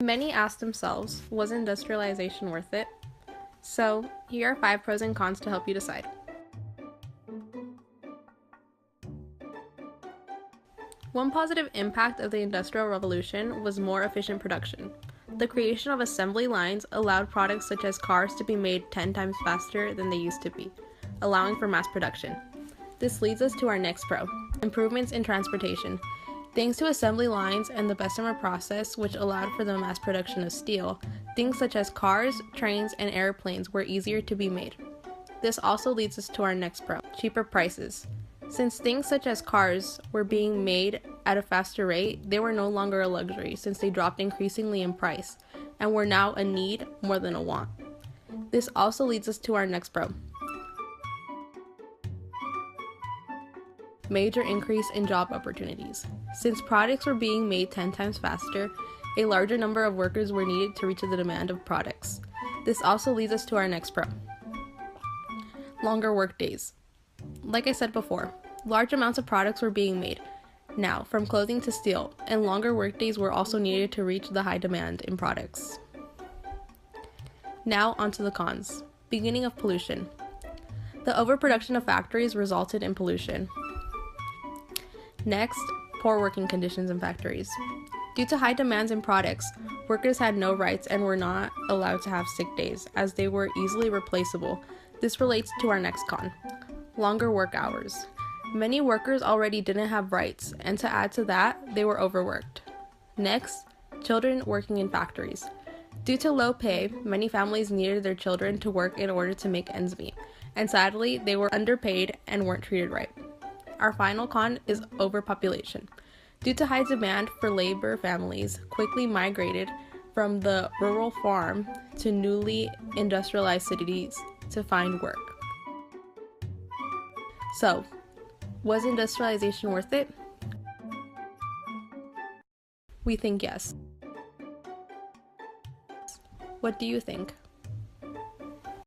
Many ask themselves, was industrialization worth it? So, here are 5 pros and cons to help you decide. One positive impact of the Industrial Revolution was more efficient production. The creation of assembly lines allowed products such as cars to be made 10 times faster than they used to be, allowing for mass production. This leads us to our next pro, improvements in transportation. Thanks to assembly lines and the Bessemer process, which allowed for the mass production of steel, things such as cars, trains, and airplanes were easier to be made. This also leads us to our next pro, cheaper prices. Since things such as cars were being made at a faster rate, they were no longer a luxury since they dropped increasingly in price and were now a need more than a want. This also leads us to our next pro, major increase in job opportunities. Since products were being made 10 times faster, a larger number of workers were needed to reach the demand of products. This also leads us to our next pro, longer work days. Like I said before, large amounts of products were being made now, from clothing to steel, and longer workdays were also needed to reach the high demand in products. Now onto the cons. Beginning of pollution. The overproduction of factories resulted in pollution. Next, poor working conditions in factories. Due to high demands in products, workers had no rights and were not allowed to have sick days, as they were easily replaceable. This relates to our next con, longer work hours. Many workers already didn't have rights, and to add to that, they were overworked. Next, children working in factories. Due to low pay, many families needed their children to work in order to make ends meet, and sadly, they were underpaid and weren't treated right. Our final con is overpopulation. Due to high demand for labor, families quickly migrated from the rural farm to newly industrialized cities to find work. So, was industrialization worth it? We think yes. What do you think?